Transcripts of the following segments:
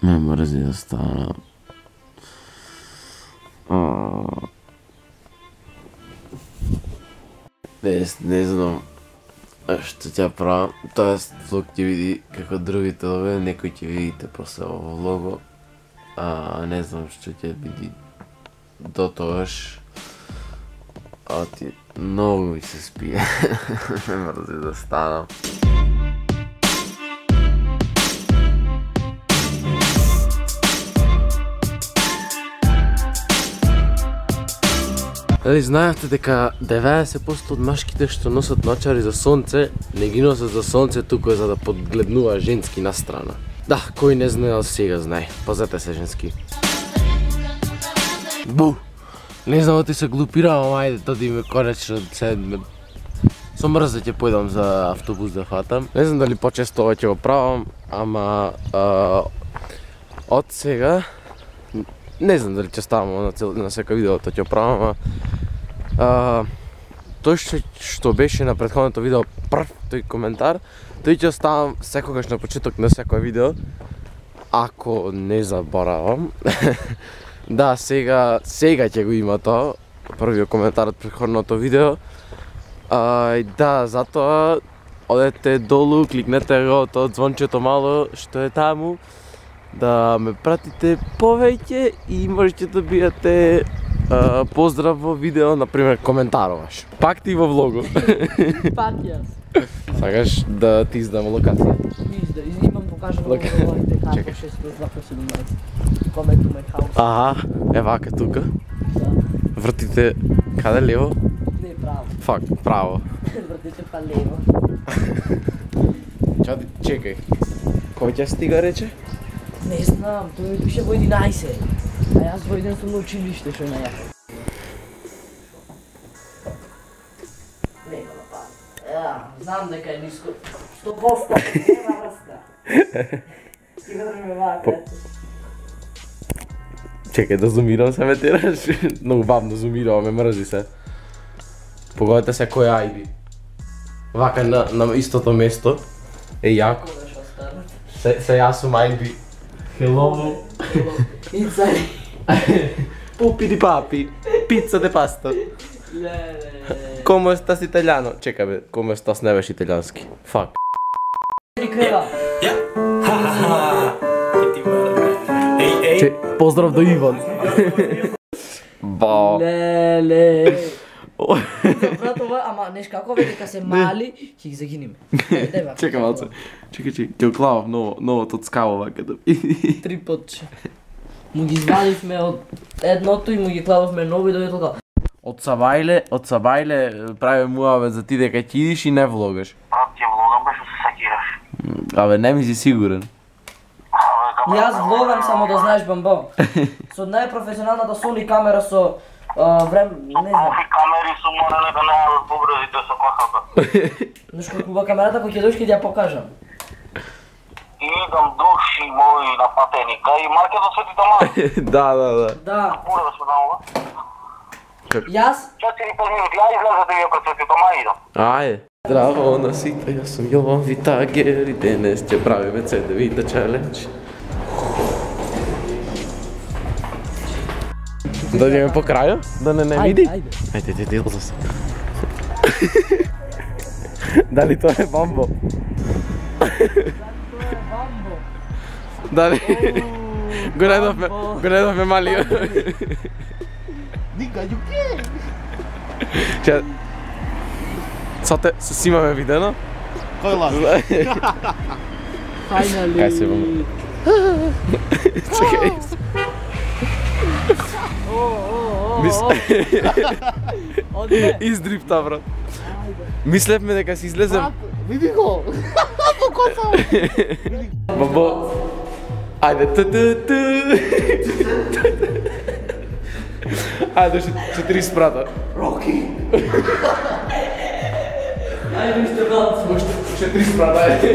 Ме мрзи да стана. Не знам што ќе правам, тоест влог ќе види како другите логове, некој ќе видите после ово влого, не знам што ќе види до тогаш. Многу ми се спие, ме мрзи да станам. Дали знаевте дека 90% од машките што носат ночари за сонце, не ги носат за сонце, туку е за да подгледнува женски настрана. Да, кој не знаел сега знае. Пазете се женски. Бу! Не знам да ти се глупиравам, ајде, тоди ме конечно седме. Со мрз ќе појдам за автобус да фатам. Не знам дали почесто ова ќе го правам, ама од сега не знам дали ќе ставам на секој видео тоа ќе правам, ама тој што беше на претходното видео прв тој коментар, тој ќе оставам секогаш на почеток на секој видео, ако не заборавам. Да, сега ќе го има тоа, првиот коментар од претходното видео. Да, затоа одете долу, кликнете го тоа звончето мало што е таму, да ме пратите повеќе и можете да биете поздрав во видео, например коментаруваш. Пак ти во влогу. Пак јас. Сакаш да ти издам локација? Изда, имам покажано во влогите како 6+2+17. Коментуме хаус. Аха, е вака тука. Да. Вртите каде лево? Не, право. Фак, право. Вртите па лево. Чекај. Кој ќе стига рече? Не знам, тој ми пише во 11. А јас во 1 сум на училиште што најака. Нема да пада. Знам дека е ниско. 100%, нема врска. Ти го држи ме вака. Чекај да зумирам се ме тераш. Многу бавно зумирам, ме мрзи се. Погодете се кој ајби. Вака на истото место. Е јако. Се јас сум ајби. Hello. Inside. Pupi di papi, pizza de pasta. Come stas italiano? Čekaj be, come stas ne veš italijanski. Fuck. Крила. Поздрав до Иван. Ба. Леле. Брат, ова, ама неш како ве дека се мали, ќе ги загинеме. Чекай малце. Чекай, ќе оклавав новото од скалова каде. 3 потче. Му ги извадивме од едното и му ги кладовме ново и дојде така. Од Сабајле правиме муавет за ти дека ќе идиш и не влогаш. Брат, ќе влогам бе што се сакираш. Абе, не ми си сигурен. Јас влогам само да знаеш бамбо. Со најпрофесионалната Sony камера со време, не знам. Ови камери су морале да најават бубрезите со косата. Знаеш колку камерата кој ќе дојш ќе ти ја покажам. И идам души мои на патеника и маркето Свети Томас. Да. Да. Пура да сме дамова. Јас 4-5 минути, ја излеза да ја пред Свети Тома и идам. Ајде. Здраво на сите, јас сум Јован Витагер и денес ќе правиме CD-вите челендж. Да идеме по крају? Да не види? Ајде, делза се. Дали тоа е бамбо? Дали? Го најдовме мали. Ника, you can. Че... Сате, се снимаме видено? Кој лаз? Finally. Кај се бамбо? Чекај. Издрипта, брат. Мислевме дека си излезем. Види го! Покоцам! Бабо. Ајде, ту. Ајде, 4 спрата. Роки! Ајде уште брат. Уште 3 спрата, ајде.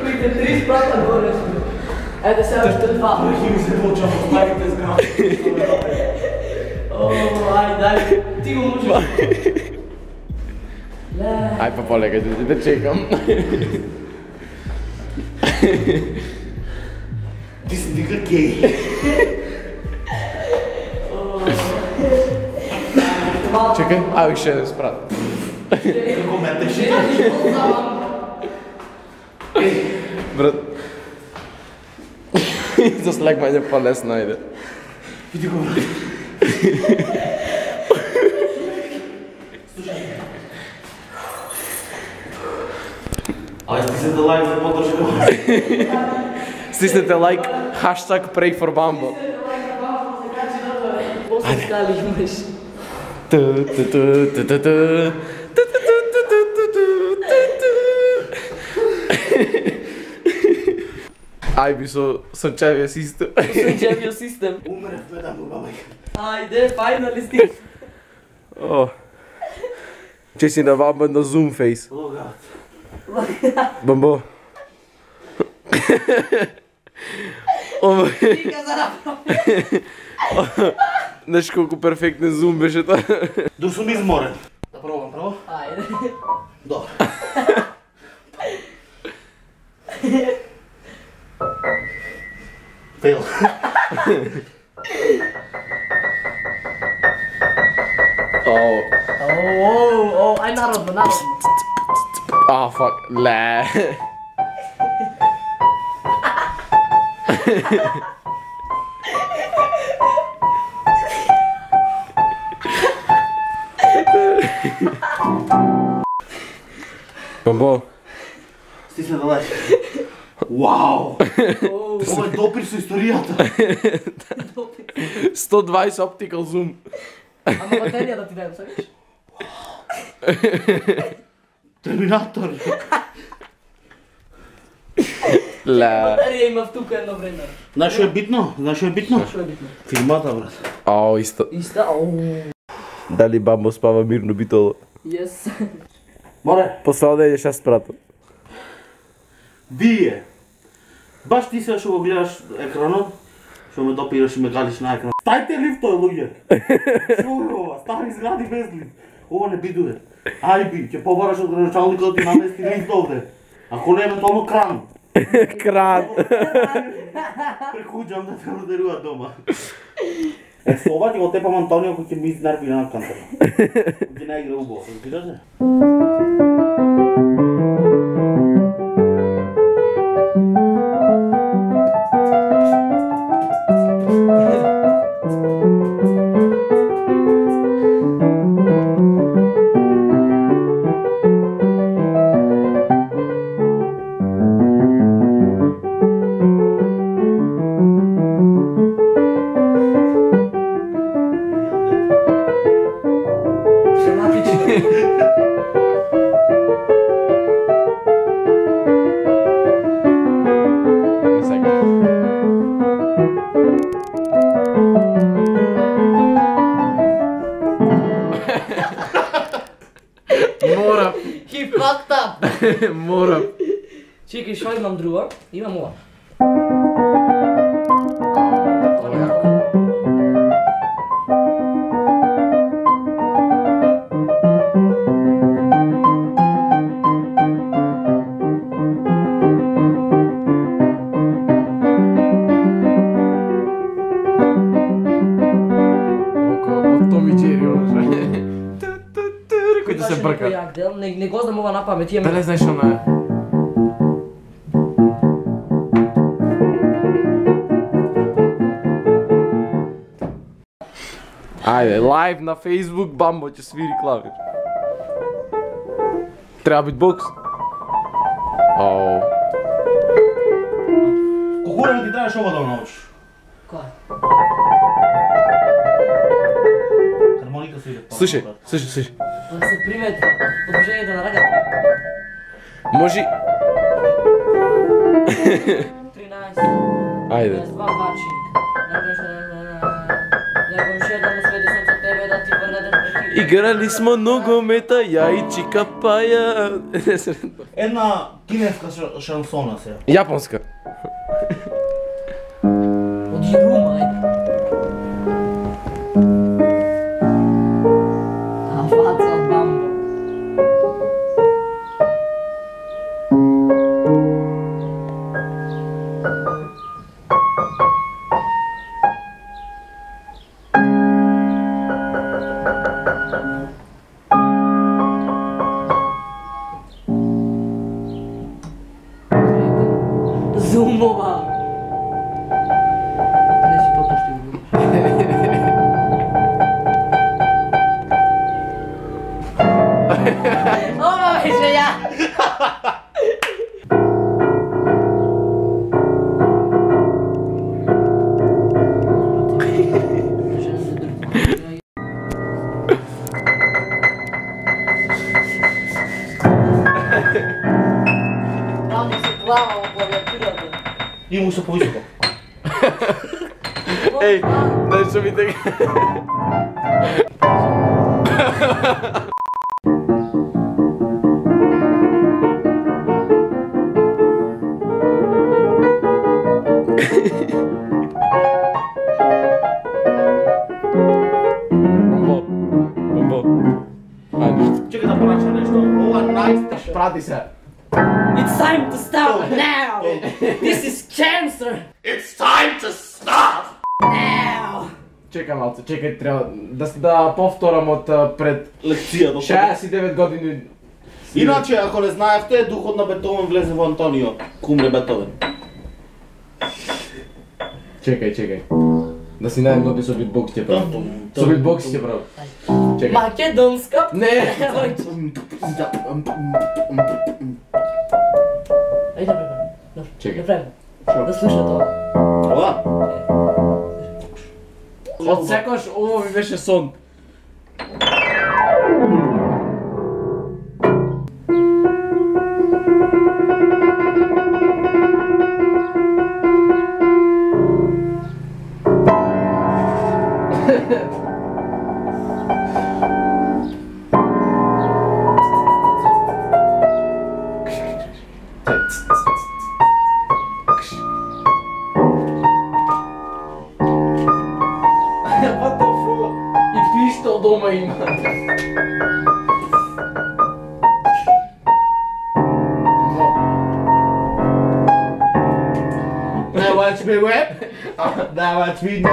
Коите 3 спрата горе сме. Ајде сега уште 2. Хими се почам од мајките зграм. Ајде, ти го можеш. Ај па полека, да чекам. Ti si dica gay. Čekaj, a još jedan sprat. Kako meteš? Brat. Za slag manje pa ne snajde. Vidi go, brat. Ali stisnete like za podršku. Stisnete like, hashtag pray for Bumble. Poslušali imaš. Aj bi so čevje sistem. Sunčevio sistem. Umre, gledam u babaj. Ajde, finalisti. Če si navaben na Zoom face. Logat. Bambo. Čika za napravi. Znaš koliko perfektne Zoom беше to? Dok sam izmoren. Da probam prvo? Ajde. Dobro. Fail. Aj narodno. Ah, fuck. Le. Bambo. Stisne da like. Wow! Ovo je dopir su istorijata. 120 optical zoom. Ама baterija da ti dajem, sad viš? Terminator. Le. Baterija ima tuka jedno vreme. Znaš što je bitno? Znaš što je bitno? Što je bitno? Filmata, brat. Ao, isto. Ista, Da li Bambo spava mirno bitolo? Yes. More, Posao da ideš ja spratu. di je? Baš ti se što го gledaš ekranom, što me dopiraš i me gališ na ekran. Stajte liftove, luѓе! Што е ова? Стари згради без лифт. Ова не бидуе. Ајби, ќе побараш од градоначалникот да ти намести лифт овде. Ако не, евентуално кран. Кран. Прекуđam да те родерува дома. Е, со ова ќе го тепам Антонио кој ќе ми изнерви на кантера. Ќе не игра убаво, разбираш ли? Мора. He fucked up. Мора. Čekaj, što imam drugo? Imam ova. Томи Джери, ono koji će se brka. Jak del, ne го знам ова на памет, имам. Da ne znaš ona je? Ajde, live na Facebook, Bambo će sviri klavir. Treba beatbox. Oh. Колко време ти трябваше ова да го научиш? Кој? Хармоника се иде. Слушай, слушай. Да се приметва, подружението на ръката. Може... 13. Ajde. 22 бачи. Някой ще да му сведи съм за тебе да ти върне да прекида. Играли smo nogometa, ja i Čika Paja. Една кинеска шансона сега. Japonska. От Рума, ajde. A faca od Bambo. Думова. Не си по-тъщи го думаш. Ова беше я! Там се плава на клавиатурата. И му се повисоко. Ej, daj čo mi tak... Bombo. Čekaj da ponaša nešto. Ova najstaša. Prati se. It's time to stop now! This is cancer! It's time to stop! Now! Čekaj malce, čekaj, treba da povtoram od pred Lekcija do 69 godini. Inače, ako ne знаєте, духот на Бетовен влезе во Антонио. Кумре Бетовен. Čekaj. Da si najmnogi so beatbox će prav. So beatbox će prav. Čekaj. Македонска? Ne! Ajde da prepavim. Čekaj. Da pravim. Da sluša to. Ова? Od sekoš ovo mi беше сон. И пиштал дома има. Не watch me web, да watch me не.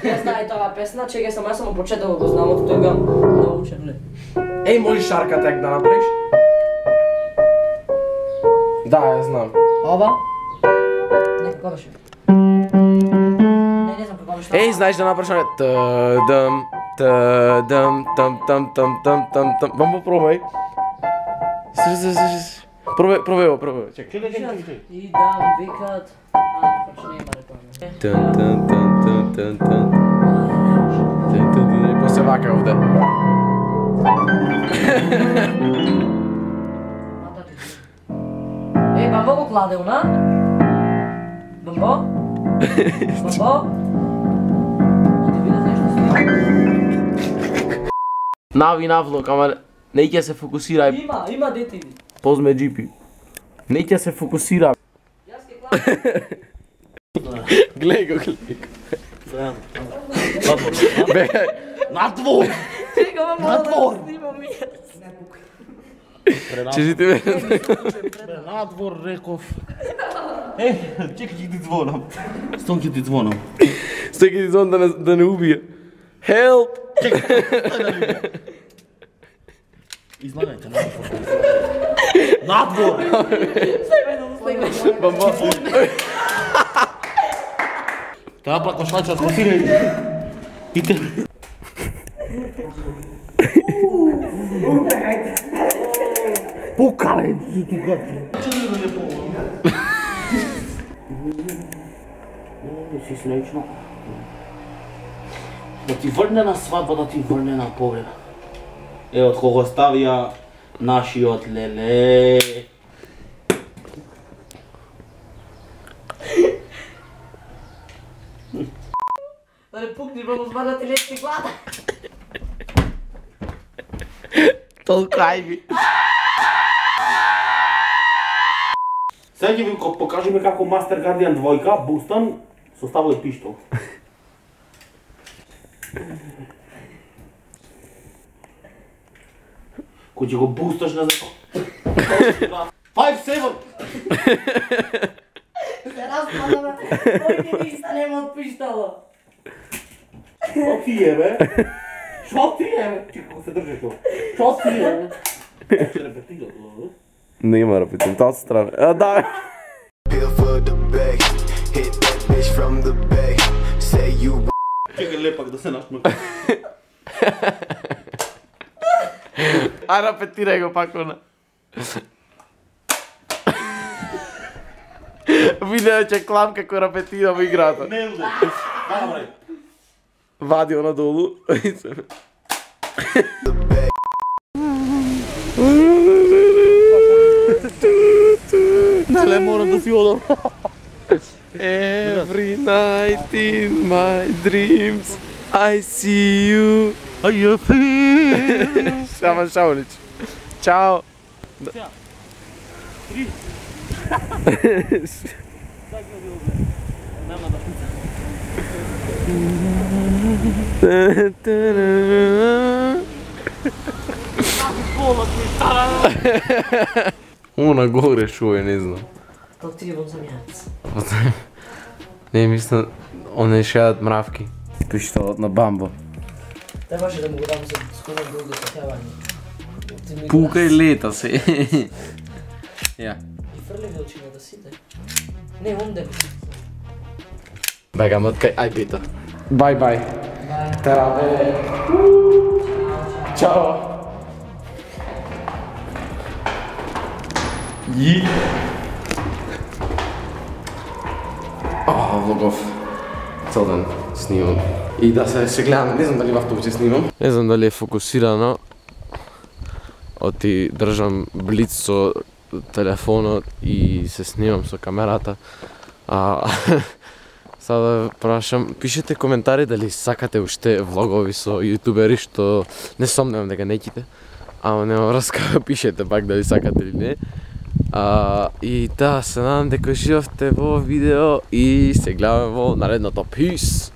Ja знае това песна, чекай само, аз само почетал го знам от тога научен ли. Ej, можеш шарка так да направиш? Да, я знам. Ова? Не, какво беше? Не знам какво беше. Ej, знаеш да направиш оне та-дъм, та-дъм, там. Бамбо, пробвай. Пробвай го, чекай. Чекай. И дам викат. Почне има реклама. Тън. И после вака овде. Бамбо го кладе, уна? Бамбо? Оти видя нещо си. Нави навлог, ама не ќе се фокусирај. Има дете ви. Позме джипи. Не ќе се фокусира. Јас ке кладе. Глеј го. Надвор! Чека, ма мора да снимам и јас. Чежите ме. Надвор, реков. Чекай, ќе ти звонам. Стон ќе ти звонам. Стеки ти зон да не убие. Help! Излагајте, надвор. Надвор! Бамбо. Таа пракошлача косире. Ите. Пукале, ти гати. Си слично. Да ти врне на свадба, да ти врне на погреба. Е, од кого ставија нашиот леле. Да не пукнеш, ба му звадат и лечки глада. Толкај ми. Сега ќе ви покажеме како Master Guardian 2 бустан со ставо и пиштол. Кој ќе го бусташ на зато. 5-7! Се разпадаме. Тој ти ниста нема од пиштало. Шо ти е, бе? Шо ти е, бе? Чекай, како се држеш тоа. Шо ти е, бе? Ще репетира тоа, бе? Нема репетирам, таа страна. А, да. Here for Hit that bitch from the bay. Say you. Чекай лепак да се нашмък. Ай, репетирай го пак она. Видео че клам како репетирам играта. Не, уде. Добре. Вади она долу. Нале мора да си одам. Every night in my dreams I see you. Ай, я фи. Шаман Шаунич. Чао. Три. Ona gore šuje, ne znam. To ti bom zamjec. Ne, mislim, one šedat mravki. Piši to na bambo. Trebаше да му го дам за скоро друго съхяване. Pukaj leta se. Ja. И фърли величина да си, не, онде. Bega, matkaj, aj pita. Bye bye. Terabe. Ciao. И... Влогов. Цял ден снимам. И да се гледам, не знам дали в автобусе снимам. Не знам дали е фокусирано. Оти држам блиц со телефонот и се снимам со камерата. Сега да прашам, пишете коментари дали сакате уште влогови со јутубери, што не сомневам дека неќите. Ама нема врска, пишете пак дали сакате или не. И да, се надам дека уживавте во видео и се гледаме во наредното. Peace!